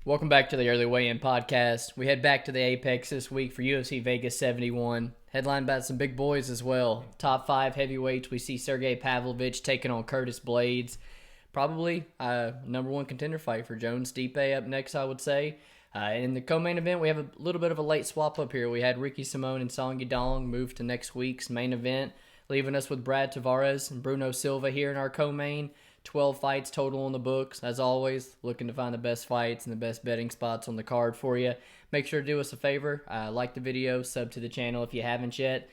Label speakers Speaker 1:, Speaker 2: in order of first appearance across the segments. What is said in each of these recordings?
Speaker 1: Welcome back to the Early Weigh-In Podcast. We head back to the Apex this week for UFC Vegas 71. Headlined by some big boys as well. Top 5 heavyweights, we see Sergei Pavlovich taking on Curtis Blaydes. Probably number one contender fight for Jones Stipe up next, I would say. In the co-main event, we have a little bit of a late swap up here. We had Ricky Simone and Song Yadong move to next week's main event, leaving us with Brad Tavares and Bruno Silva here in our co-main. 12 fights total in the books. As always, looking to find the best fights and the best betting spots on the card for you. Make sure to do us a favor. Like the video, sub to the channel if you haven't yet.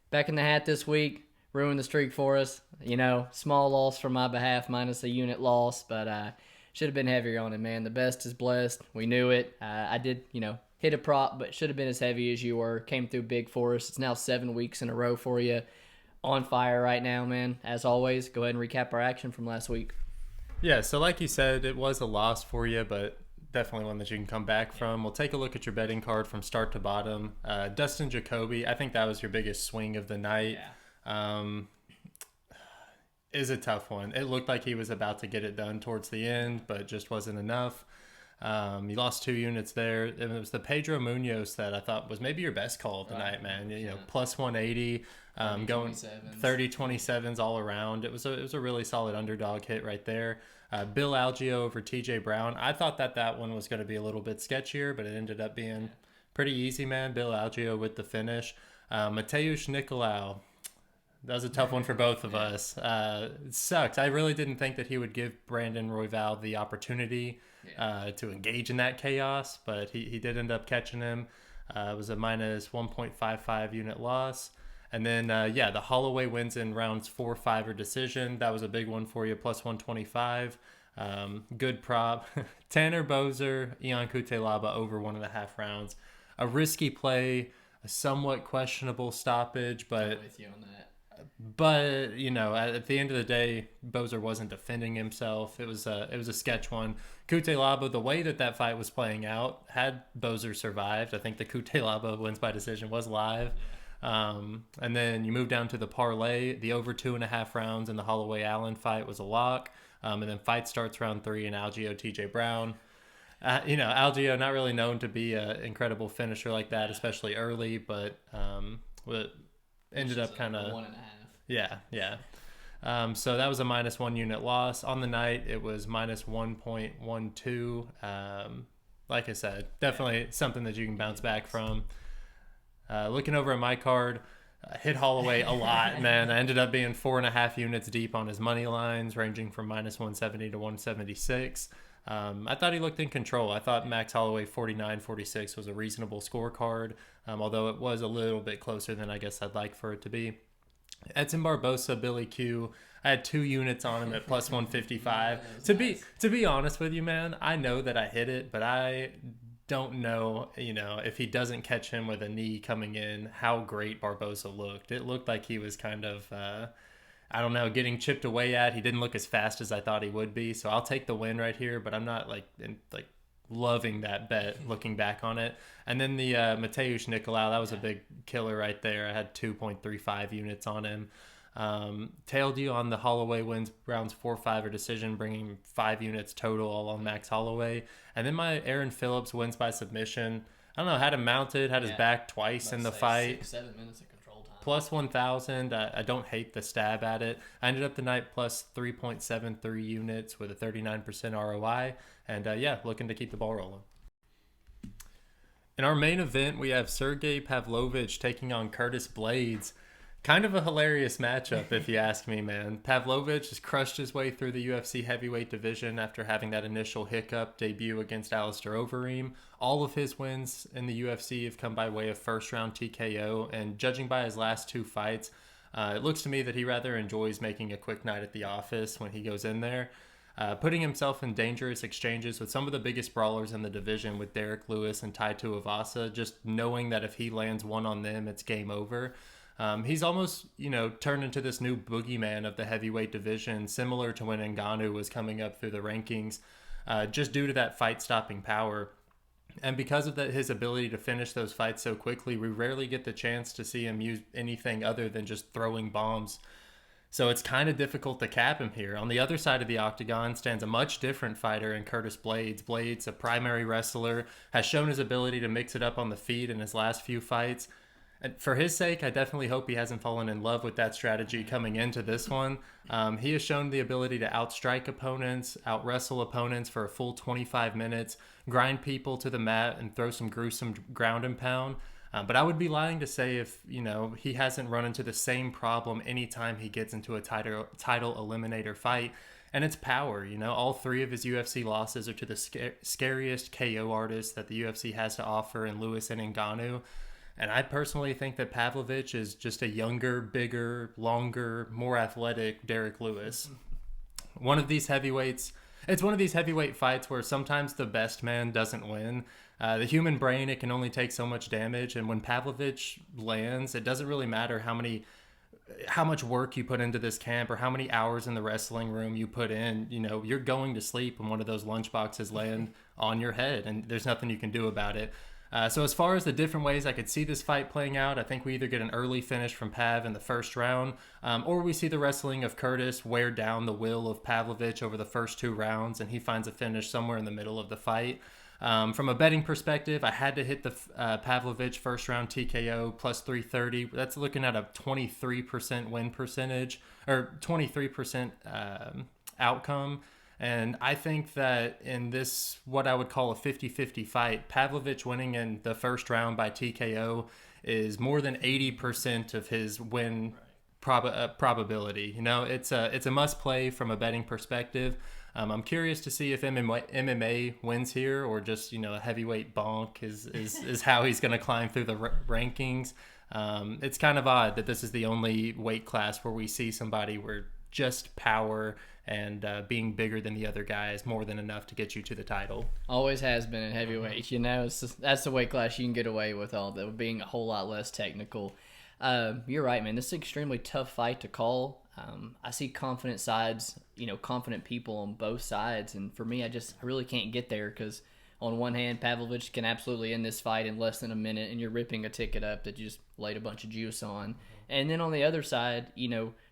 Speaker 1: Back in the hat this week. Ruined the streak for us. Small loss for my behalf, minus a unit loss. But should have been heavier on it, man. The best is blessed. We knew it. I did, hit a prop, but should have been as heavy as you were. Came through big for us. It's now 7 weeks in a row for you. On fire right now, man. As always, go ahead and recap our action from last week.
Speaker 2: Yeah, so like you said, it was a loss for you, but definitely one that you can come back from. We'll take a look at your betting card from start to bottom. Dustin Jacoby, I think that was your biggest swing of the night. Yeah. Is a tough one. It looked like he was about to get it done towards the end, but just wasn't enough. You lost 2 units there. It was the Pedro Munoz that I thought was maybe your best call of the night, man. Plus 180, going 30-27s all around. It was a really solid underdog hit right there. Bill Algeo over TJ Brown. I thought that one was going to be a little bit sketchier, but it ended up being pretty easy, man. Bill Algeo with the finish. Mateusz Nicolau. That was a tough one for both of us. It sucks. I really didn't think that he would give Brandon Royval the opportunity to engage in that chaos, but he did end up catching him. It was a minus 1.55 unit loss. And then, the Holloway wins in rounds 4, 5, or decision. That was a big one for you, plus 125. Good prop. Tanner Boser, Ion Cutelaba over 1.5 rounds. A risky play, a somewhat questionable stoppage, but...
Speaker 1: I'm with you on that.
Speaker 2: But at the end of the day, Boser wasn't defending himself. It was a sketch one. Cutelaba, the way that fight was playing out, had Boser survived, I think the Cutelaba wins by decision was live. And then you move down to the parlay. The over 2.5 rounds in the Holloway Allen fight was a lock. And then fight starts round 3 in Algeo TJ Brown. Algeo not really known to be an incredible finisher like that, especially early, but ended up kind of
Speaker 1: 1.5.
Speaker 2: Yeah. So that was a minus 1 unit loss. On the night, it was minus 1.12. Like I said, definitely something that you can bounce back from. Looking over at my card, hit Holloway a lot, man. I ended up being 4.5 units deep on his money lines, ranging from minus 170 to 176. I thought he looked in control. I thought Max Holloway 49-46 was a reasonable scorecard, although it was a little bit closer than I guess I'd like for it to be. Edson Barbosa, Billy Q. I had 2 units on him at plus 155. To be honest with you, man, I know that I hit it, but I don't know, if he doesn't catch him with a knee coming in, how great Barbosa looked. It looked like he was kind of, getting chipped away at. He didn't look as fast as I thought he would be, so I'll take the win right here, but I'm not loving that bet looking back on it. And then the Mateusz Nicolau, that was a big killer right there. I had 2.35 units on him. Tailed you on the Holloway wins rounds 4, 5, or decision, bringing 5 units total all on Max Holloway. And then my Aaron Phillips wins by submission. I don't know, had him mounted, had his back twice in the fight.
Speaker 1: 6-7 minutes of control time.
Speaker 2: Plus 1,000. I don't hate the stab at it. I ended up the night plus 3.73 units with a 39% ROI. And looking to keep the ball rolling. In our main event, we have Sergei Pavlovich taking on Curtis Blaydes. Kind of a hilarious matchup, if you ask me, man. Pavlovich has crushed his way through the UFC heavyweight division after having that initial hiccup debut against Alistair Overeem. All of his wins in the UFC have come by way of first-round TKO, and judging by his last 2 fights, it looks to me that he rather enjoys making a quick night at the office when he goes in there. Putting himself in dangerous exchanges with some of the biggest brawlers in the division with Derek Lewis and Tai Tuivasa, just knowing that if he lands one on them, it's game over. He's almost, turned into this new boogeyman of the heavyweight division, similar to when Ngannou was coming up through the rankings, just due to that fight-stopping power. And because of his ability to finish those fights so quickly, we rarely get the chance to see him use anything other than just throwing bombs So it's kind of difficult to cap him here. On the other side of the octagon stands a much different fighter in Curtis Blaydes. Blaydes, a primary wrestler, has shown his ability to mix it up on the feet in his last few fights. And for his sake, I definitely hope he hasn't fallen in love with that strategy coming into this one. He has shown the ability to outstrike opponents, out-wrestle opponents for a full 25 minutes, grind people to the mat, and throw some gruesome ground and pound. But I would be lying to say if, he hasn't run into the same problem anytime he gets into a title eliminator fight. And it's power. All three of his UFC losses are to the scariest KO artists that the UFC has to offer in Lewis and Ngannou. And I personally think that Pavlovich is just a younger, bigger, longer, more athletic Derek Lewis. It's one of these heavyweight fights where sometimes the best man doesn't win. The human brain, it can only take so much damage. And when Pavlovich lands, it doesn't really matter how much work you put into this camp or how many hours in the wrestling room you put in. You're going to sleep when one of those lunchboxes land on your head, and there's nothing you can do about it. So as far as the different ways I could see this fight playing out, I think we either get an early finish from Pav in the first round, or we see the wrestling of Curtis wear down the will of Pavlovich over the first 2 rounds, and he finds a finish somewhere in the middle of the fight. From a betting perspective, I had to hit the Pavlovich first round TKO plus 330. That's looking at a 23% win percentage, or 23% outcome. And I think that in this, what I would call a 50-50 fight, Pavlovich winning in the first round by TKO is more than 80% of his win probability. It's a must play from a betting perspective. I'm curious to see if MMA wins here, or just a heavyweight bonk is how he's going to climb through the rankings. It's kind of odd that this is the only weight class where we see somebody where just power and being bigger than the other guy is more than enough to get you to the title.
Speaker 1: Always has been in heavyweight. That's the weight class you can get away with all that, being a whole lot less technical. You're right, man. This is an extremely tough fight to call. I see confident sides, confident people on both sides, and for me, I really can't get there because on one hand, Pavlovich can absolutely end this fight in less than a minute, and you're ripping a ticket up that you just laid a bunch of juice on. And then on the other side,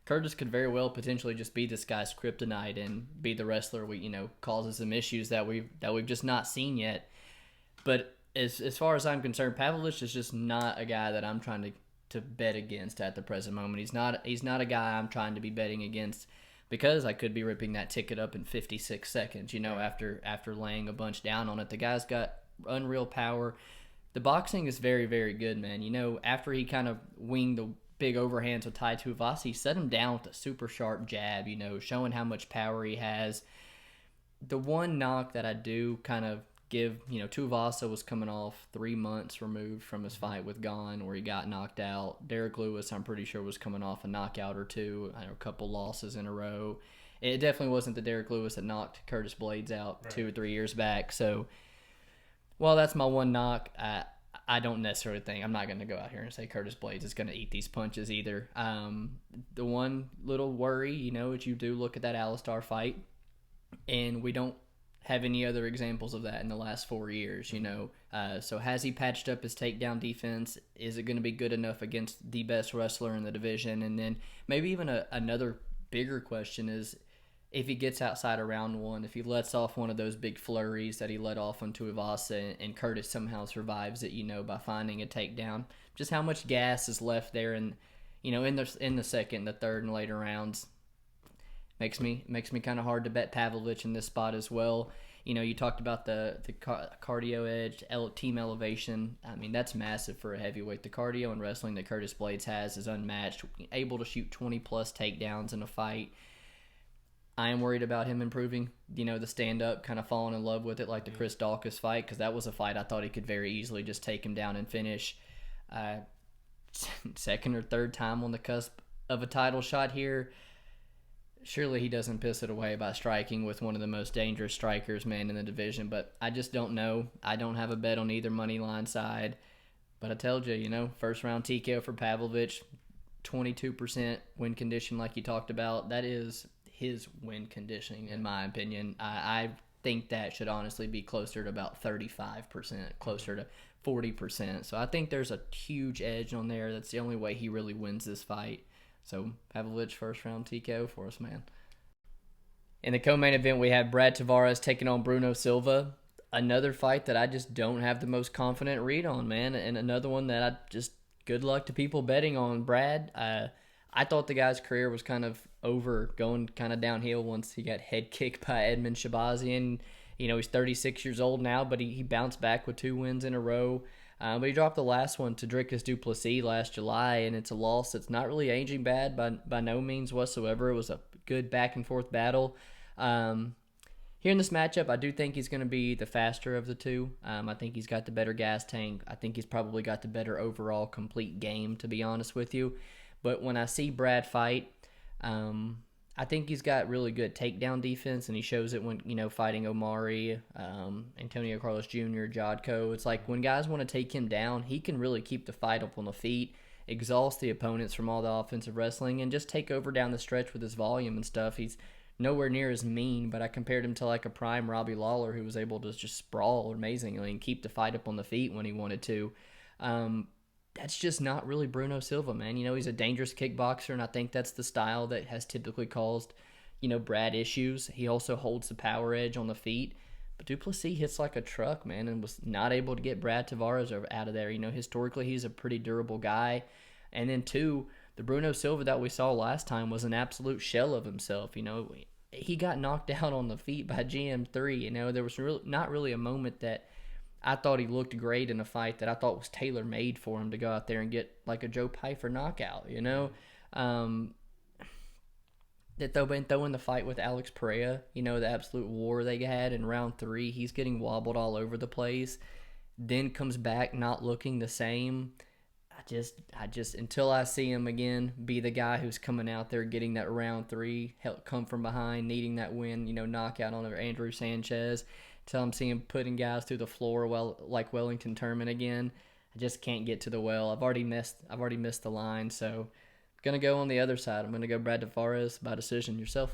Speaker 1: Curtis could very well potentially just be this guy's kryptonite and be the wrestler causes some issues that we've just not seen yet. But as far as I'm concerned, Pavlovich is just not a guy that I'm trying to bet against at the present moment. He's not a guy I'm trying to be betting against because I could be ripping that ticket up in 56 seconds, after laying a bunch down on it. The guy's got unreal power. The boxing is very, very good, man. After he kind of winged the big overhands with Tai Tuivasa, set him down with a super sharp jab, showing how much power he has. The one knock that I do kind of give, Tuivasa was coming off 3 months removed from his fight with Gane where he got knocked out. Derek Lewis, I'm pretty sure, was coming off a knockout or two, a couple losses in a row. It definitely wasn't the Derek Lewis that knocked Curtis Blaydes out 2 or 3 years back. So, while that's my one knock, I don't necessarily think, I'm not going to go out here and say Curtis Blaydes is going to eat these punches either. The one little worry, is you do look at that Alistar fight, and we don't have any other examples of that in the last 4 years, So has he patched up his takedown defense? Is it going to be good enough against the best wrestler in the division? And then maybe even another bigger question is, if he gets outside of round 1, if he lets off one of those big flurries that he let off on Tuivasa and Curtis somehow survives it, by finding a takedown, just how much gas is left there in the second, the third, and later rounds makes me kind of hard to bet Pavlovich in this spot as well. You talked about the cardio edge, team elevation. I mean, that's massive for a heavyweight. The cardio and wrestling that Curtis Blaydes has is unmatched. Able to shoot 20-plus takedowns in a fight. I am worried about him improving, the stand-up, kind of falling in love with it like the Chris Daukaus fight, because that was a fight I thought he could very easily just take him down and finish. Second or third time on the cusp of a title shot here. Surely he doesn't piss it away by striking with one of the most dangerous strikers, man, in the division, but I just don't know. I don't have a bet on either money line side, but I told you, first round TKO for Pavlovich, 22% win condition like you talked about. That is his win conditioning, in my opinion. I think that should honestly be closer to about 35%, closer to 40%. So I think there's a huge edge on there. That's the only way he really wins this fight. So Pavlovich first round TKO for us, man. In the co-main event, we have Brad Tavares taking on Bruno Silva. Another fight that I just don't have the most confident read on, man. And another one that I just, good luck to people betting on. Brad, I thought the guy's career was kind of over, going kind of downhill once he got head kicked by Edmund Shabazian. He's 36 years old now, but he bounced back with 2 wins in a row. But he dropped the last one to Dricus du Plessis last July, and it's a loss that's not really aging bad by no means whatsoever. It was a good back-and-forth battle. Here in this matchup, I do think he's going to be the faster of the two. I think he's got the better gas tank. I think he's probably got the better overall complete game, to be honest with you. But when I see Brad fight, I think he's got really good takedown defense, and he shows it when, fighting Omari, Antonio Carlos Jr., Jodko. It's like when guys want to take him down, he can really keep the fight up on the feet, exhaust the opponents from all the offensive wrestling, and just take over down the stretch with his volume and stuff. He's nowhere near as mean, but I compared him to like a prime Robbie Lawler who was able to just sprawl amazingly and keep the fight up on the feet when he wanted to. That's just not really Bruno Silva, man. He's a dangerous kickboxer, and I think that's the style that has typically caused, Brad issues. He also holds the power edge on the feet. But du Plessis hits like a truck, man, and was not able to get Brad Tavares out of there. Historically, he's a pretty durable guy. And then, 2, the Bruno Silva that we saw last time was an absolute shell of himself. He got knocked out on the feet by GM3. There was not really a moment that I thought he looked great in a fight that I thought was tailor-made for him to go out there and get like a Joe Pyfer knockout, That throw in the fight with Alex Pereira, the absolute war they had in round 3. He's getting wobbled all over the place, then comes back not looking the same. I just until I see him again be the guy who's coming out there getting that round 3, help come from behind, needing that win, knockout on Andrew Sanchez. Until I'm seeing him putting guys through the floor like Wellington Turman again. I just can't get to the well. I've already missed the line, so I'm gonna go on the other side. I'm gonna go Brad Tavares by decision. Yourself?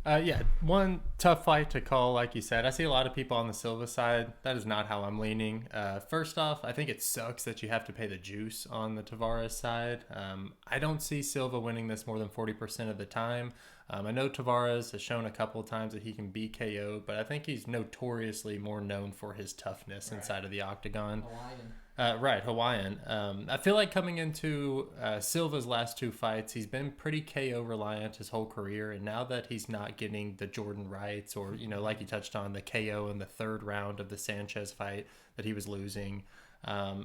Speaker 2: Yeah, one tough fight to call, like you said. I see a lot of people on the Silva side. That is not how I'm leaning. First off, I think it sucks that you have to pay the juice on the Tavares side. I don't see Silva winning this more than 40% of the time. I know Tavares has shown a couple of times that he can be KO'd, but I think he's notoriously more known for his toughness inside of the octagon. Hawaiian. I feel like coming into Silva's last 2 fights, he's been pretty KO reliant his whole career, and now that he's not getting the Jordan Wrights or, like you touched on, the KO in the 3rd round of the Sanchez fight that he was losing, I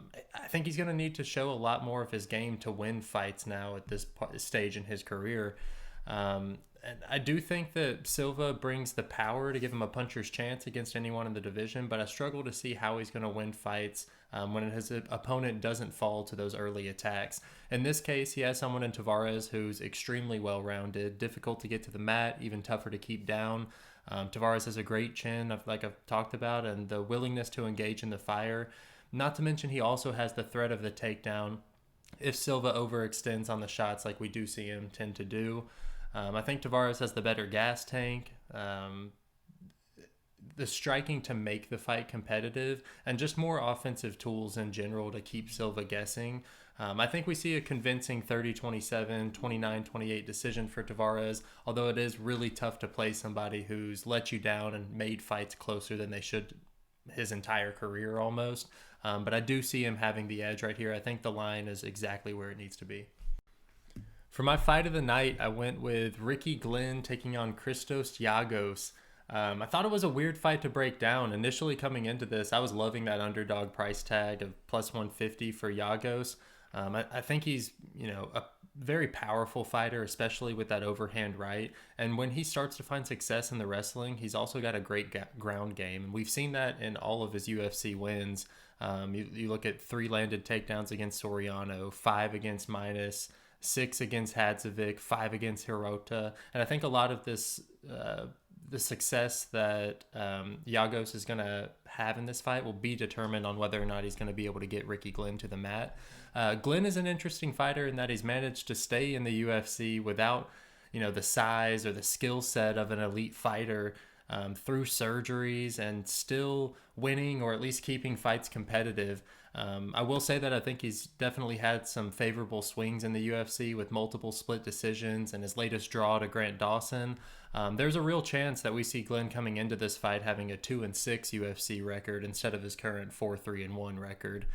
Speaker 2: think he's going to need to show a lot more of his game to win fights now at this stage in his career. And I do think that Silva brings the power to give him a puncher's chance against anyone in the division, but I struggle to see how he's going to win fights when his opponent doesn't fall to those early attacks. In this case, he has someone in Tavares who's extremely well-rounded, difficult to get to the mat, even tougher to keep down. Tavares has a great chin, like I've talked about, and the willingness to engage in the fire. Not to mention he also has the threat of the takedown if Silva overextends on the shots like we do see him tend to do. I think Tavares has the better gas tank, the striking to make the fight competitive, and just more offensive tools in general to keep Silva guessing. I think we see a convincing 30-27, 29-28 decision for Tavares, although it is really tough to play somebody who's let you down and made fights closer than they should his entire career almost. But I do see him having the edge right here. I think the line is exactly where it needs to be. For my fight of the night, I went with Ricky Glenn taking on Christos Giagos. I thought it was a weird fight to break down. Initially coming into this, I was loving that underdog price tag of plus 150 for Giagos. I think he's, a very powerful fighter, especially with that overhand right. And when he starts to find success in the wrestling, he's also got a great ground game. And we've seen that in all of his UFC wins. You look at 3 landed takedowns against Soriano, 5 against Midas, 6 against Hadzovic, 5 against Hirota. And I think a lot of this, the success that Giagos is going to have in this fight will be determined on whether or not he's going to be able to get Ricky Glenn to the mat. Glenn is an interesting fighter in that he's managed to stay in the UFC without, the size or the skill set of an elite fighter. through surgeries and still winning or at least keeping fights competitive. I will say that I think he's definitely had some favorable swings in the UFC with multiple split decisions and his latest draw to Grant Dawson. There's a real chance that we see Glenn coming into this fight having a 2-6 UFC record instead of his current 4-3-1 record.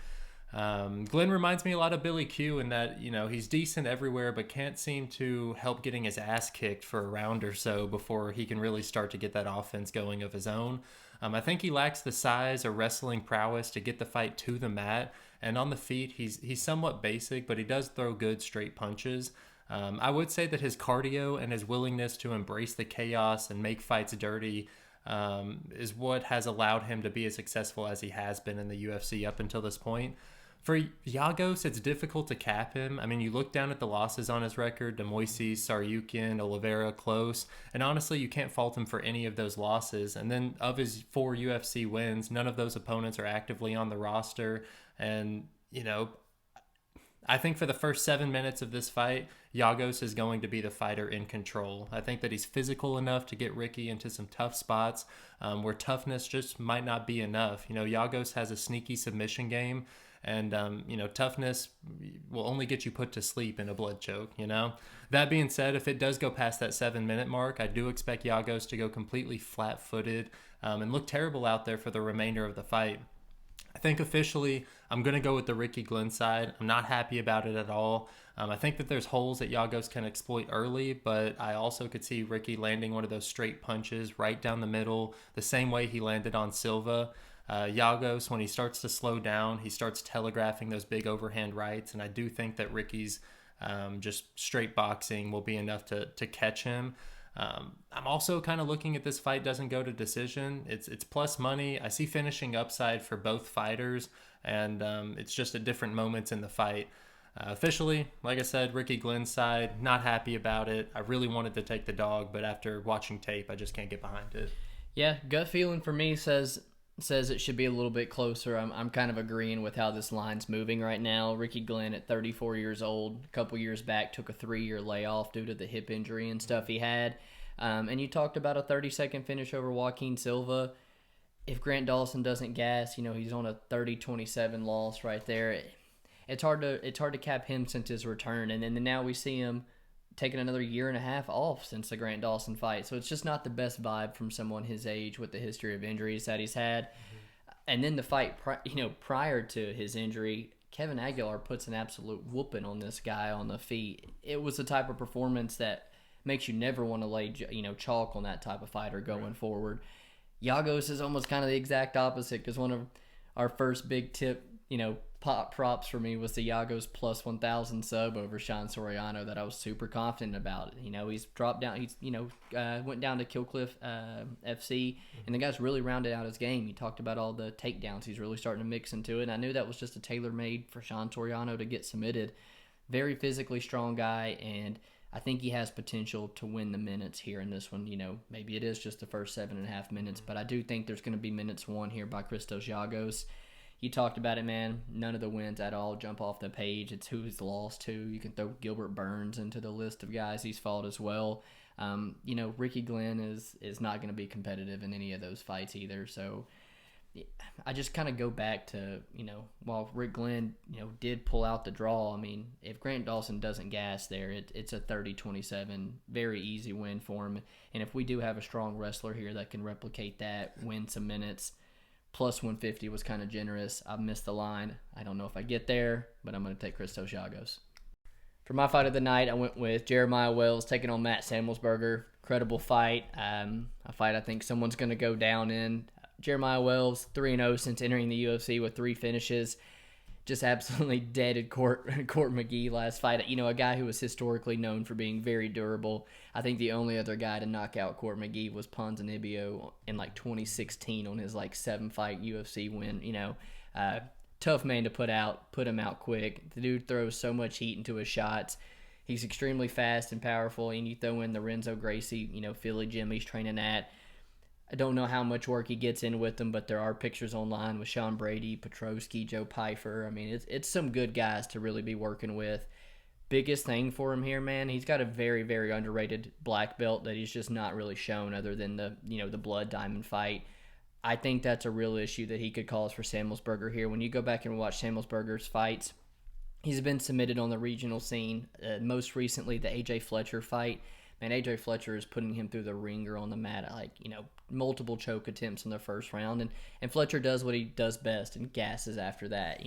Speaker 2: Glenn reminds me a lot of Billy Q in that, he's decent everywhere, but can't seem to help getting his ass kicked for a round or so before he can really start to get that offense going of his own. I think he lacks the size or wrestling prowess to get the fight to the mat, and on the feet, he's somewhat basic, but he does throw good straight punches. I would say that his cardio and his willingness to embrace the chaos and make fights dirty is what has allowed him to be as successful as he has been in the UFC up until this point. For Giagos, it's difficult to cap him. I mean, you look down at the losses on his record, Demoises, Saryukin, Oliveira, Close, and honestly, you can't fault him for any of those losses. And then of his 4 UFC wins, none of those opponents are actively on the roster. And, I think for the first 7 minutes of this fight, Giagos is going to be the fighter in control. I think that he's physical enough to get Ricky into some tough spots where toughness just might not be enough. Giagos has a sneaky submission game. And, toughness will only get you put to sleep in a blood choke, That being said, if it does go past that 7-minute mark, I do expect Giagos to go completely flat-footed and look terrible out there for the remainder of the fight. I think officially I'm going to go with the Ricky Glenn side. I'm not happy about it at all. I think that there's holes that Giagos can exploit early, but I also could see Ricky landing one of those straight punches right down the middle, the same way he landed on Silva. Giagos, when he starts to slow down, he starts telegraphing those big overhand rights, and I do think that Ricky's just straight boxing will be enough to catch him. I'm also kind of looking at this fight doesn't go to decision. It's plus money. I see finishing upside for both fighters, and it's just at different moments in the fight. Officially, like I said, Ricky Glenn's side, not happy about it. I really wanted to take the dog, but after watching tape, I just can't get behind it.
Speaker 1: Yeah, gut feeling for me says it should be a little bit closer. I'm kind of agreeing with how this line's moving right now. Ricky Glenn at 34 years old, a couple years back, took a 3-year layoff due to the hip injury and stuff he had. And you talked about a 30-second finish over Joaquin Silva. If Grant Dawson doesn't gas, he's on a 30-27 loss right there. It's hard to cap him since his return. And then now we see him taken another 1.5 years off since the Grant Dawson fight. So it's just not the best vibe from someone his age with the history of injuries that he's had. Mm-hmm. And then the fight, prior to his injury, Kevin Aguilar puts an absolute whooping on this guy on the feet. It was the type of performance that makes you never want to lay, chalk on that type of fighter going forward. Giagos is almost kind of the exact opposite because one of our first big tip, pop props for me was the Giagos plus 1,000 sub over Sean Soriano that I was super confident about. He's dropped down. He's went down to Killcliff FC, and the guy's really rounded out his game. He talked about all the takedowns. He's really starting to mix into it. And I knew that was just a tailor-made for Sean Soriano to get submitted. Very physically strong guy, and I think he has potential to win the minutes here in this one. Maybe it is just the first 7.5 minutes, but I do think there's going to be minutes won here by Christos Giagos. You talked about it, man. None of the wins at all jump off the page. It's who he's lost to. You can throw Gilbert Burns into the list of guys he's fought as well. Ricky Glenn is not going to be competitive in any of those fights either. So I just kind of go back to, while Rick Glenn, did pull out the draw, I mean, if Grant Dawson doesn't gas there, it's a 30-27, very easy win for him. And if we do have a strong wrestler here that can replicate that, win some minutes, plus 150 was kind of generous. I missed the line. I don't know if I get there, but I'm going to take Christos Giagos. For my fight of the night, I went with Jeremiah Wells taking on Matt Semelsberger. Incredible fight. A fight I think someone's going to go down in. Jeremiah Wells, 3-0 since entering the UFC with 3 finishes. Just absolutely deaded Court McGee last fight. A guy who was historically known for being very durable. I think the only other guy to knock out Court McGee was Ponzinibbio in 2016 on his 7-fight UFC win. Tough man to put him out quick. The dude throws so much heat into his shots. He's extremely fast and powerful, and you throw in the Renzo Gracie, Philly gym he's training at. I don't know how much work he gets in with them, but there are pictures online with Sean Brady, Petrosky, Joe Pfeiffer. I mean, it's some good guys to really be working with. biggest thing for him here, man, he's got a very, very underrated black belt that he's just not really shown other than the blood diamond fight. I think that's a real issue that he could cause for Semelsberger here. When you go back and watch Semelsberger's fights, he's been submitted on the regional scene. Most recently, the AJ Fletcher fight. Man, AJ Fletcher is putting him through the ringer on the mat, multiple choke attempts in the first round. And Fletcher does what he does best and gasses after that,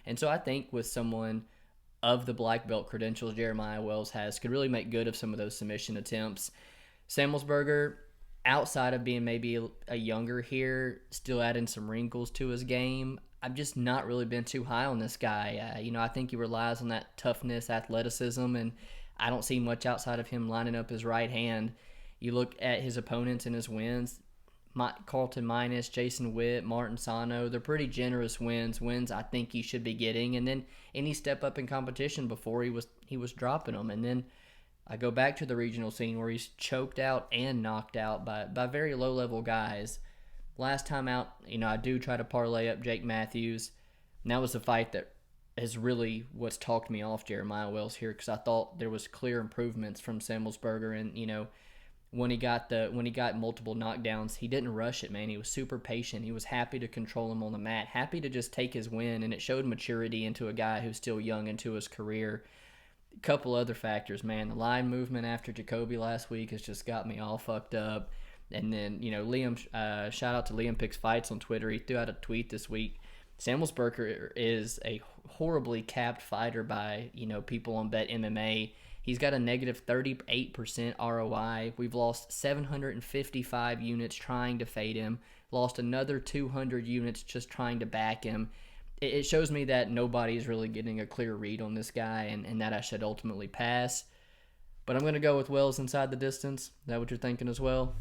Speaker 1: And so I think with someone of the black belt credentials Jeremiah Wells has, could really make good of some of those submission attempts. Semelsberger, outside of being maybe a younger here, still adding some wrinkles to his game, I've just not really been too high on this guy. I think he relies on that toughness, athleticism, and I don't see much outside of him lining up his right hand. You look at his opponents and his wins, Carlton Minus, Jason Witt, Martin Sano, they're pretty generous wins I think he should be getting. And then any step up in competition before he was dropping them. And then I go back to the regional scene where he's choked out and knocked out by very low-level guys. Last time out, I do try to parlay up Jake Matthews. And that was a fight that is really what's talked me off Jeremiah Wells here, because I thought there was clear improvements from Semelsberger. And, when he got multiple knockdowns, he didn't rush it, man. He was super patient. He was happy to control him on the mat, happy to just take his win, and it showed maturity into a guy who's still young into his career. A couple other factors, man. The line movement after Jacoby last week has just got me all fucked up. And then, Liam, shout out to Liam Picks Fights on Twitter. He threw out a tweet this week. Semelsberger is a horribly capped fighter by, people on Bet MMA. He's got a negative 38% ROI. We've lost 755 units trying to fade him. Lost another 200 units just trying to back him. It shows me that nobody's really getting a clear read on this guy, and that I should ultimately pass. But I'm going to go with Wells inside the distance. Is that what you're thinking as well?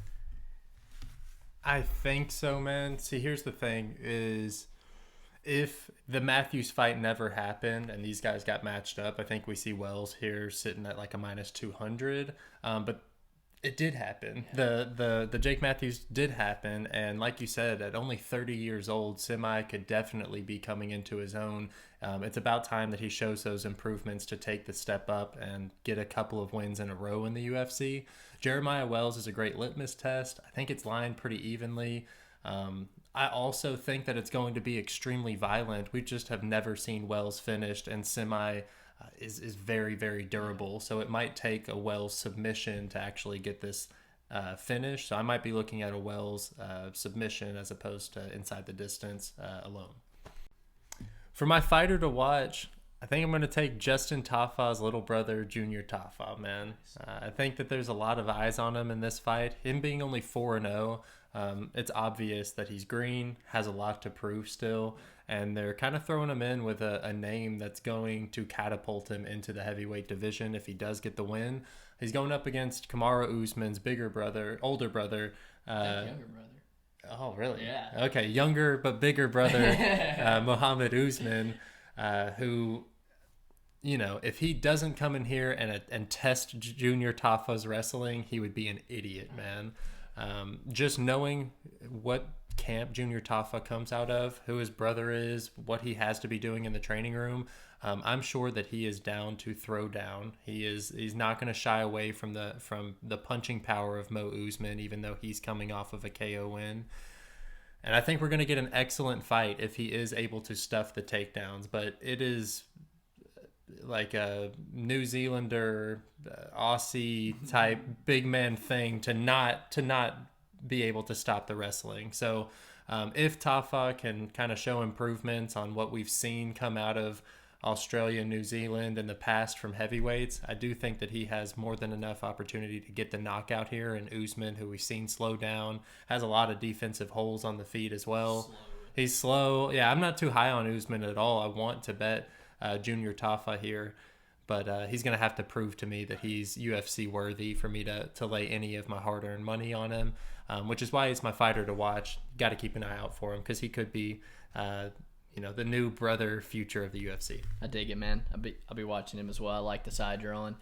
Speaker 2: I think so, man. See, here's the thing is, if the Matthews fight never happened and these guys got matched up, I think we see Wells here sitting at like a minus 200. But it did happen. The Jake Matthews did happen. And like you said, at only 30 years old, Semi could definitely be coming into his own. It's about time that he shows those improvements to take the step up and get a couple of wins in a row in the UFC. Jeremiah Wells is a great litmus test. I think it's lined pretty evenly. I also think that it's going to be extremely violent. We just have never seen Wells finished, and Semi is very, very durable. So it might take a Wells submission to actually get this finished. So I might be looking at a Wells submission as opposed to inside the distance alone. For my fighter to watch, I think I'm going to take Justin Tafa's little brother, Junior Tafa, man. I think that there's a lot of eyes on him in this fight. Him being only 4-0, it's obvious that he's green, has a lot to prove still, and they're kind of throwing him in with a name that's going to catapult him into the heavyweight division if he does get the win. He's going up against Kamaru Usman's older brother.
Speaker 1: Younger brother.
Speaker 2: Oh, really?
Speaker 1: Yeah.
Speaker 2: Okay, younger but bigger brother, Muhammad Usman, who, if he doesn't come in here and test Junior Tafa's wrestling, he would be an idiot, man. Just knowing what camp Junior Tafa comes out of, who his brother is, what he has to be doing in the training room, I'm sure that he is down to throw down. He's not going to shy away from the punching power of Mo Usman, even though he's coming off of a KO win. And I think we're going to get an excellent fight if he is able to stuff the takedowns. But it is like a New Zealander, Aussie type big man thing to not be able to stop the wrestling. So if Tafa can kind of show improvements on what we've seen come out of Australia and New Zealand in the past from heavyweights, I do think that he has more than enough opportunity to get the knockout here. And Usman, who we've seen slow down, has a lot of defensive holes on the feet as well. He's slow. Yeah, I'm not too high on Usman at all. I want to bet Junior Tafa here, but he's going to have to prove to me that he's UFC worthy for me to lay any of my hard-earned money on him, which is why he's my fighter to watch. Got to keep an eye out for him because he could be the new brother future of the UFC.
Speaker 1: I dig it, man. I'll be watching him as well. I like the side you're on.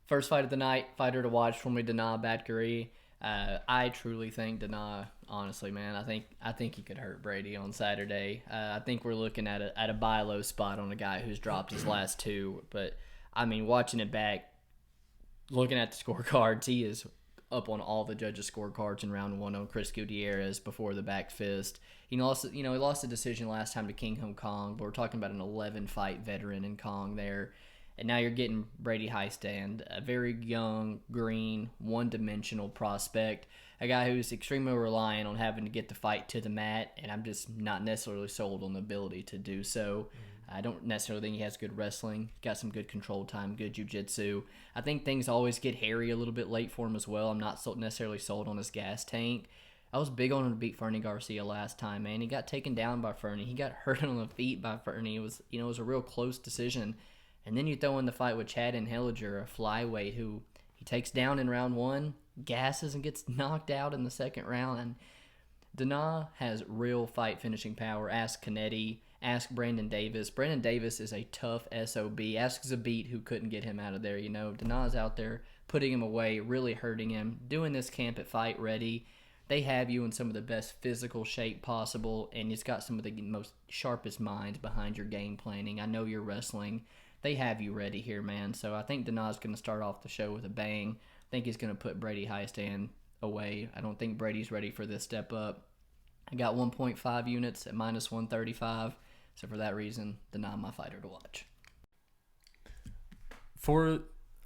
Speaker 1: First fight of the night, fighter to watch for me, Dana Batgari. I truly think Dana, honestly, man, I think he could hurt Brady on Saturday. I think we're looking at a buy low spot on a guy who's dropped his last two, but I mean, watching it back, looking at the scorecards, he is up on all the judges' scorecards in round one on Chris Gutierrez before the back fist. He lost the decision last time to King Hong Kong, but we're talking about an 11-fight veteran in Kong there. And now you're getting Brady Heistand, a very young, green, one-dimensional prospect, a guy who's extremely reliant on having to get the fight to the mat, and I'm just not necessarily sold on the ability to do so. I don't necessarily think he has good wrestling. He's got some good control time, good jiu-jitsu. I think things always get hairy a little bit late for him as well. I'm not necessarily sold on his gas tank. I was big on him to beat Fernie Garcia last time, man. He got taken down by Fernie. He got hurt on the feet by Fernie. It was a real close decision. And then you throw in the fight with Chad Henliger, a flyweight who he takes down in round one, gasses and gets knocked out in the second round. And Dana has real fight finishing power. Ask Canetti. Ask Brandon Davis. Brandon Davis is a tough SOB. Ask Zabit, who couldn't get him out of there. Dana's out there putting him away, really hurting him. Doing this camp at Fight Ready. They have you in some of the best physical shape possible, and it's got some of the most sharpest minds behind your game planning. I know you're wrestling. They have you ready here, man. So I think Dana's going to start off the show with a bang. I think he's going to put Brady Heistand away. I don't think Brady's ready for this step up. I got 1.5 units at minus 135. So for that reason, Dana my fighter to watch.
Speaker 2: For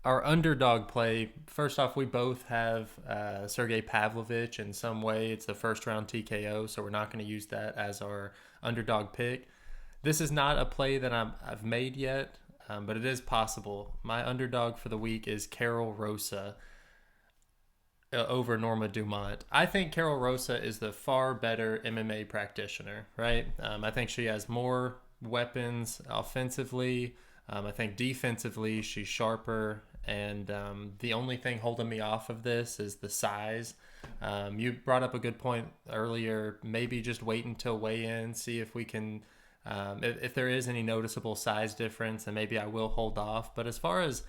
Speaker 2: our underdog play, first off, we both have Sergei Pavlovich in some way. It's the first round TKO, so we're not going to use that as our underdog pick. This is not a play that I've made yet, but it is possible. My underdog for the week is Carol Rosa over Norma Dumont. I think Carol Rosa is the far better MMA practitioner, right? I think she has more weapons offensively. I think defensively she's sharper, and the only thing holding me off of this is the size. You brought up a good point earlier. Maybe just wait until weigh-in, see if we can, if there is any noticeable size difference, and maybe I will hold off. But as far as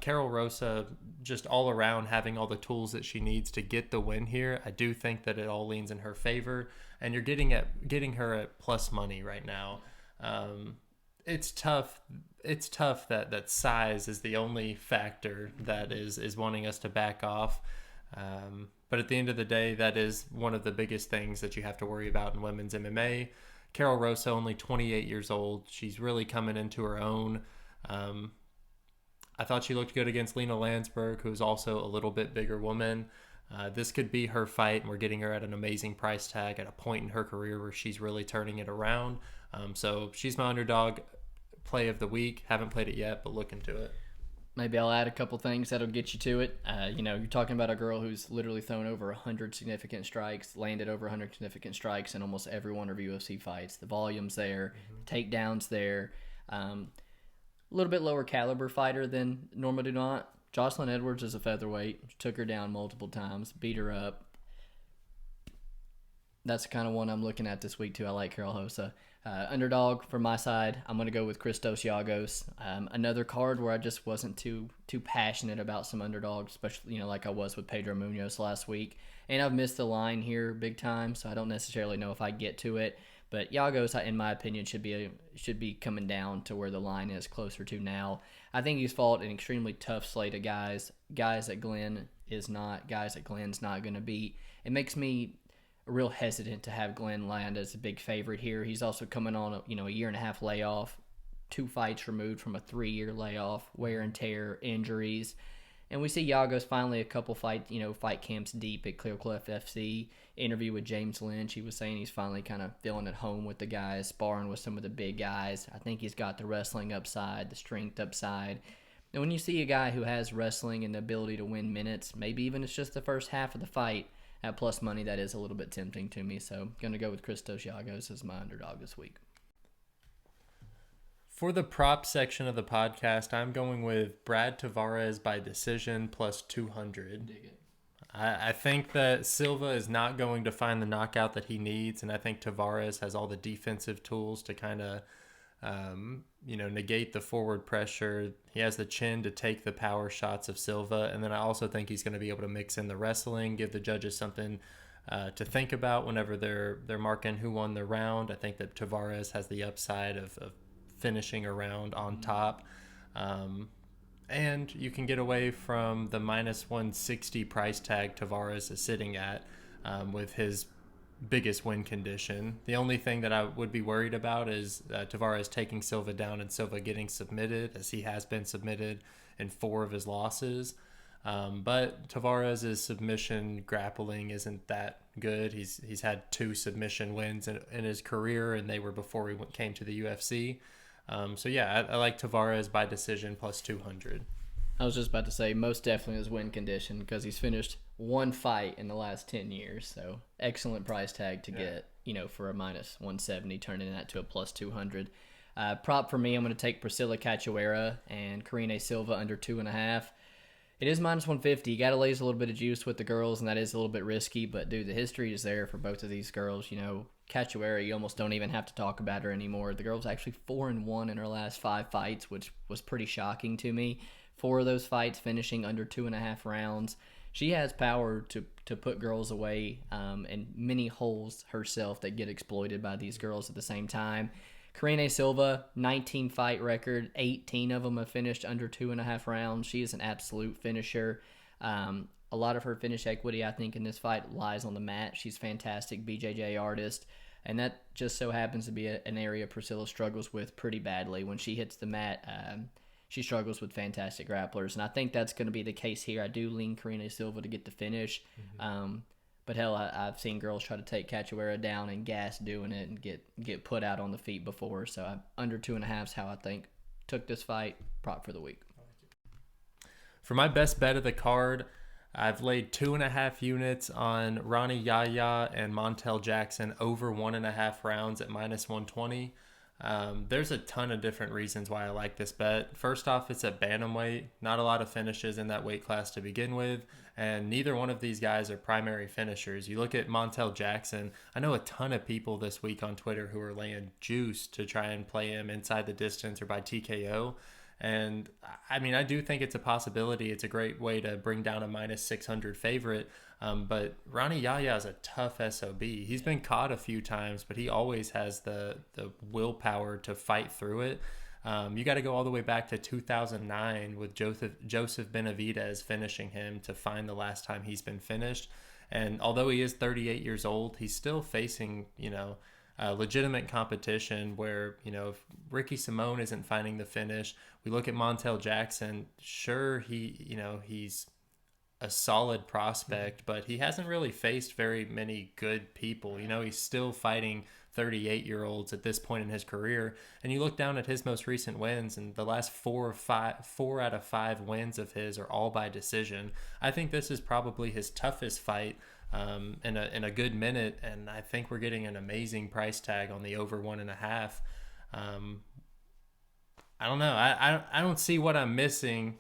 Speaker 2: Carol Rosa, just all around having all the tools that she needs to get the win here, I do think that it all leans in her favor, and you're getting her at plus money right now. It's tough. It's tough that size is the only factor that is wanting us to back off. But at the end of the day, that is one of the biggest things that you have to worry about in women's MMA. Carol Rosa, only 28 years old. She's really coming into her own. I thought she looked good against Lena Landsberg, who's also a little bit bigger woman. This could be her fight, and we're getting her at an amazing price tag at a point in her career where she's really turning it around. So she's my underdog play of the week. Haven't played it yet, but look into it.
Speaker 1: Maybe I'll add a couple things that'll get you to it. You're talking about a girl who's literally thrown over 100 significant strikes, landed over 100 significant strikes in almost every one of her UFC fights. The volume's there, takedowns there. A little bit lower caliber fighter than Norma Dumont. Jocelyn Edwards is a featherweight. Took her down multiple times, beat her up. That's the kind of one I'm looking at this week, too. I like Carol Rosa. Underdog for my side, I'm going to go with Christos Giagos. Another card where I just wasn't too passionate about some underdogs, especially like I was with Pedro Munoz last week. And I've missed the line here big time, so I don't necessarily know if I get to it. But Giagos, in my opinion, should be coming down to where the line is closer to now. I think he's fought an extremely tough slate of guys that Glenn's not going to beat. It makes me real hesitant to have Glenn land as a big favorite here. He's also coming on a year and a half layoff, 2 fights removed from a 3-year layoff, wear and tear, injuries. And we see Giagos finally a couple fight camps deep at Clear Cleft FC. Interview with James Lynch, he was saying he's finally kind of feeling at home with the guys, sparring with some of the big guys. I think he's got the wrestling upside, the strength upside. And when you see a guy who has wrestling and the ability to win minutes, maybe even it's just the first half of the fight, at plus money, that is a little bit tempting to me. So I'm going to go with Christos Giagos as my underdog this week.
Speaker 2: For the prop section of the podcast, I'm going with Brad Tavares by decision plus 200.
Speaker 1: Dig it.
Speaker 2: I think that Silva is not going to find the knockout that he needs, and I think Tavares has all the defensive tools to kind of, negate the forward pressure. He has the chin to take the power shots of Silva, and then I also think he's going to be able to mix in the wrestling, give the judges something to think about whenever they're marking who won the round. I think that Tavares has the upside of finishing a round on top. And you can get away from the minus 160 price tag Tavares is sitting at with his biggest win condition. The only thing that I would be worried about is Tavares taking Silva down and Silva getting submitted, as he has been submitted in 4 of his losses. But Tavares' submission grappling isn't that good. He's had 2 submission wins in his career, and they were before he came to the UFC. So yeah, I like Tavares by decision plus 200.
Speaker 1: I was just about to say most definitely his win condition because he's finished 1 fight in the last 10 years. So excellent price tag to get, for a minus 170, turning that to a plus 200. Prop for me, I'm going to take Priscilla Cachoeira and Karine Silva under 2.5. It is minus 150. You got to laze a little bit of juice with the girls, and that is a little bit risky. But, dude, the history is there for both of these girls. Cachoeira, you almost don't even have to talk about her anymore. The girl's actually 4-1 in her last 5 fights, which was pretty shocking to me. 4 of those fights finishing under 2.5 rounds. She has power to put girls away and many holes herself that get exploited by these girls at the same time. Karine Silva, 19 fight record, 18 of them have finished under 2.5 rounds. She is an absolute finisher. A lot of her finish equity, I think, in this fight lies on the mat. She's fantastic BJJ artist, and that just so happens to be an area Priscilla struggles with pretty badly. When she hits the mat, she struggles with fantastic grapplers, and I think that's going to be the case here. I do lean Karine Silva to get the finish. But hell, I've seen girls try to take Cachoeira down and gas doing it and get put out on the feet before. So under 2.5 is how I think took this fight. Prop for the week.
Speaker 2: For my best bet of the card, I've laid 2.5 units on Ronnie Yaya and Montel Jackson over 1.5 rounds at minus 120. There's a ton of different reasons why I like this bet. First off, it's at bantamweight. Not a lot of finishes in that weight class to begin with, and neither one of these guys are primary finishers. You look at Montel Jackson, I know a ton of people this week on Twitter who are laying juice to try and play him inside the distance or by TKO. And I mean, I do think it's a possibility. It's a great way to bring down a minus 600 favorite. But Ronnie Yaya is a tough SOB. He's been caught a few times, but he always has the willpower to fight through it. You got to go all the way back to 2009 with Joseph Benavidez finishing him to find the last time he's been finished. And although he is 38 years old, he's still facing, legitimate competition where, if Ricky Simone isn't finding the finish, we look at Montel Jackson, sure, he's a solid prospect, but he hasn't really faced very many good people. He's still fighting 38-year-olds at this point in his career. And you look down at his most recent wins, and the last 4 out of 5 wins of his are all by decision. I think this is probably his toughest fight in a good minute, and I think we're getting an amazing price tag on the over 1.5. I don't know. I don't see what I'm missing.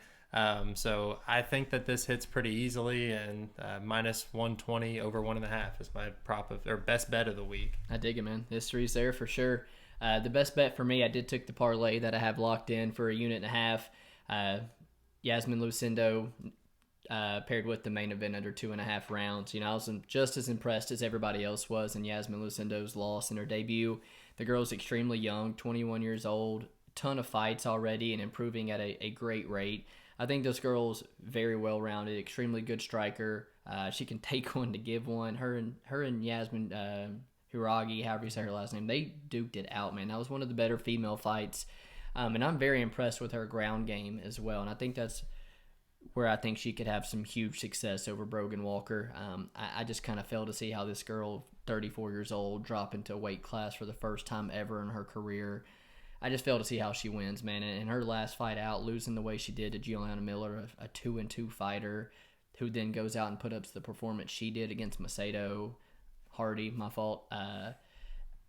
Speaker 2: So I think that this hits pretty easily, and minus 120 over 1.5 is my best bet of the week.
Speaker 1: I dig it, man. History's there for sure. The best bet for me, I did take the parlay that I have locked in for 1.5. Yasmin Lucindo paired with the main event under 2.5 rounds. I was just as impressed as everybody else was in Yasmin Lucindo's loss in her debut. The girl's extremely young, 21 years old, ton of fights already, and improving at a great rate. I think this girl's very well-rounded, extremely good striker. She can take one to give one. Her and Yasmin Hiragi, however you say her last name, they duked it out, man. That was one of the better female fights. And I'm very impressed with her ground game as well. And I think that's where I think she could have some huge success over Brogan Walker. I just kind of fail to see how this girl, 34 years old, drop into a weight class for the first time ever in her career. I just fail to see how she wins, man. And in her last fight out, losing the way she did to Giuliana Miller, a 2-2 fighter, who then goes out and put up the performance she did against Macedo, Hardy, my fault.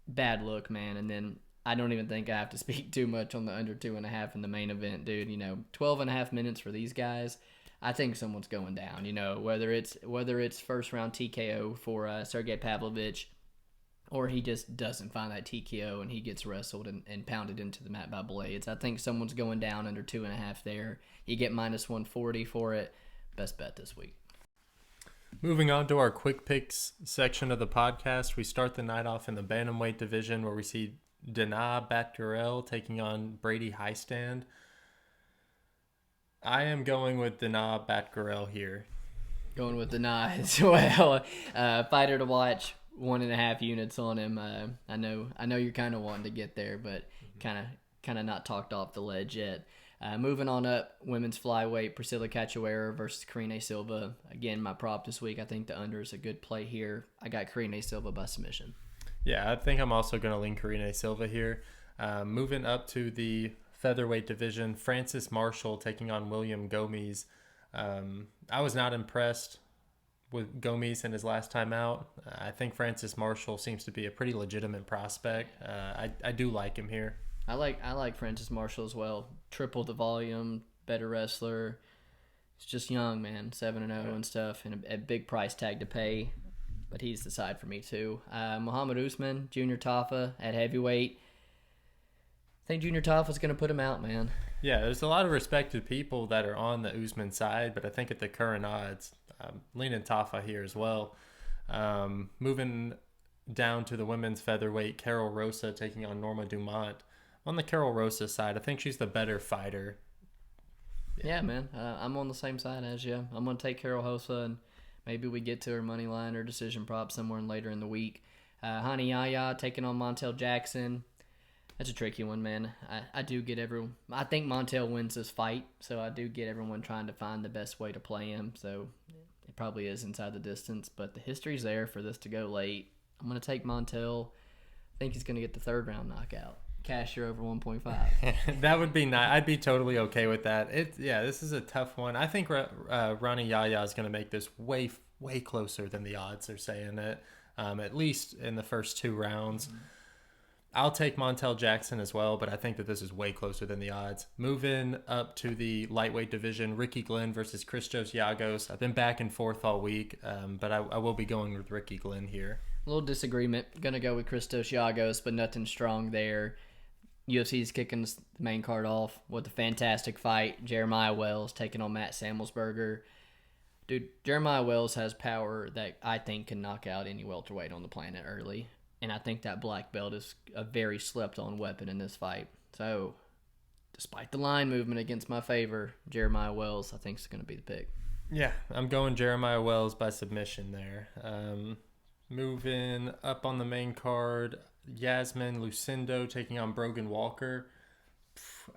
Speaker 1: Bad look, man. And then I don't even think I have to speak too much on the under 2.5 in the main event, dude. 12.5 minutes for these guys. I think someone's going down. Whether it's first round TKO for Sergei Pavlovich, or he just doesn't find that TKO and he gets wrestled and pounded into the mat by Blaydes. I think someone's going down under 2.5 there. You get minus 140 for it. Best bet this week.
Speaker 2: Moving on to our quick picks section of the podcast, we start the night off in the bantamweight division where we see Dana Batgarel taking on Brady Highstand. I am going with Dana Batgarel here.
Speaker 1: Going with the nah as well. Fighter to watch. 1.5 units on him. I know you're kind of wanting to get there, but kind of not talked off the ledge yet. Moving on up, women's flyweight, Priscilla Cachoeira versus Karine Silva. Again, my prop this week. I think the under is a good play here. I got Karine Silva by submission.
Speaker 2: Yeah, I think I'm also going to lean Karine Silva here. Moving up to the featherweight division, Francis Marshall taking on William Gomes. I was not impressed with Gomes in his last time out. I think Francis Marshall seems to be a pretty legitimate prospect. I do like him here.
Speaker 1: I like Francis Marshall as well. Triple the volume, better wrestler. He's just young, man, 7-0 and stuff, and a big price tag to pay. But he's the side for me too. Muhammad Usman, Junior Tafa at heavyweight. I think Junior Tafa's going to put him out, man.
Speaker 2: Yeah, there's a lot of respected people that are on the Usman side, but I think at the current odds, I'm leaning Tafa here as well. Moving down to the women's featherweight, Carol Rosa taking on Norma Dumont. On the Carol Rosa side, I think she's the better fighter.
Speaker 1: Yeah, man. I'm on the same side as you. I'm going to take Carol Rosa, and maybe we get to her money line or decision prop somewhere later in the week. Hani Yaya taking on Montel Jackson. That's a tricky one, man. I do get everyone. I think Montel wins this fight, so I do get everyone trying to find the best way to play him. So it probably is inside the distance, but the history's there for this to go late. I'm going to take Montel. I think he's going to get the third round knockout. Casher over 1.5.
Speaker 2: That would be nice. I'd be totally okay with that. This is a tough one. I think Rani Yaya is going to make this way closer than the odds are saying it. At least in the first 2 rounds. Mm-hmm. I'll take Montel Jackson as well, but I think that this is way closer than the odds. Moving up to the lightweight division, Ricky Glenn versus Christos Giagos. I've been back and forth all week, but I will be going with Ricky Glenn here.
Speaker 1: A little disagreement. Going to go with Christos Giagos, but nothing strong there. UFC's kicking the main card off with a fantastic fight. Jeremiah Wells taking on Matt Semelsberger. Dude, Jeremiah Wells has power that I think can knock out any welterweight on the planet early. And I think that black belt is a very slept-on weapon in this fight. So, despite the line movement against my favor, Jeremiah Wells, I think, is going to be the pick.
Speaker 2: Yeah, I'm going Jeremiah Wells by submission there. Moving up on the main card, Yasmin Lucindo taking on Brogan Walker.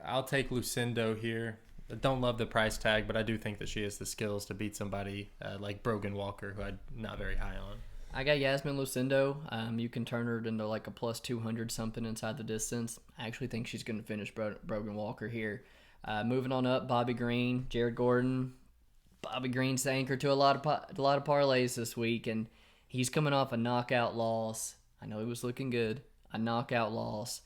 Speaker 2: I'll take Lucindo here. I don't love the price tag, but I do think that she has the skills to beat somebody like Brogan Walker, who I'm not very high on.
Speaker 1: I got Yasmin Lucindo. You can turn her into like a plus 200 something inside the distance. I actually think she's going to finish Brogan Walker here. Moving on up, Bobby Green, Jared Gordon. Bobby Green's the anchor to a lot of parlays this week, and he's coming off a knockout loss. I know he was looking good. A knockout loss.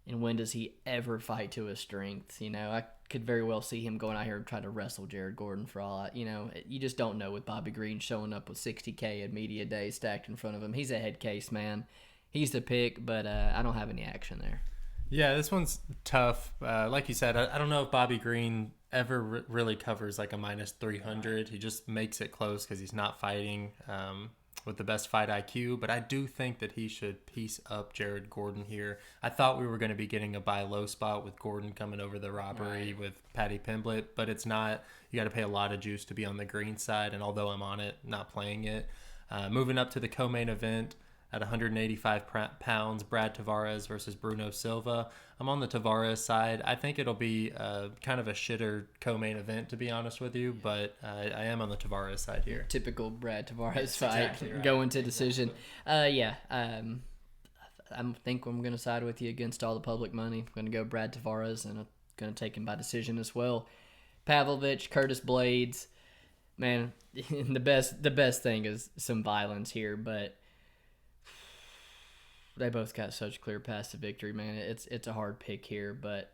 Speaker 1: And when does he ever fight to his strength? You know, I could very well see him going out here and trying to wrestle Jared Gordon for all. You know, you just don't know with Bobby Green showing up with 60K at media day stacked in front of him. He's a head case, man. He's the pick, but I don't have any action there.
Speaker 2: Yeah, this one's tough. Like you said, I don't know if Bobby Green ever really covers like a minus 300. He just makes it close because he's not fighting with the best fight IQ, but I do think that he should piece up Jared Gordon here. I thought we were going to be getting a buy low spot with Gordon coming over the robbery with Patty Pimblett, but it's not. You got to pay a lot of juice to be on the green side, and although I'm on it, not playing it. Moving up to the co-main event at 185 pounds, Brad Tavares versus Bruno Silva. I'm on the Tavares side. I think it'll be kind of a shitter co-main event, to be honest with you, but I am on the Tavares side here.
Speaker 1: Typical Brad Tavares fight,
Speaker 2: exactly right.
Speaker 1: Going to decision. I think I'm going to side with you against all the public money. I'm going to go Brad Tavares, and I'm going to take him by decision as well. Pavlovich, Curtis Blaydes. Man, the best thing is some violence here, but they both got such clear paths to victory, man. It's a hard pick here, but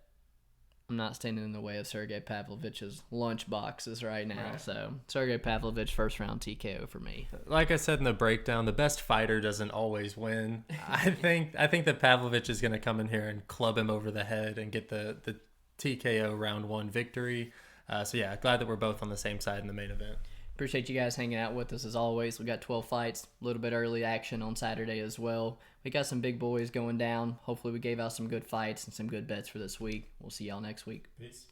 Speaker 1: I'm not standing in the way of Sergei Pavlovich's lunch boxes right now. Right. So Sergei Pavlovich, first round TKO for me.
Speaker 2: Like I said in the breakdown, the best fighter doesn't always win. I think that Pavlovich is going to come in here and club him over the head and get the TKO round 1 victory. So yeah, glad that we're both on the same side in the main event.
Speaker 1: Appreciate you guys hanging out with us as always. We got 12 fights, a little bit early action on Saturday as well. We got some big boys going down. Hopefully we gave out some good fights and some good bets for this week. We'll see y'all next week.
Speaker 2: Peace.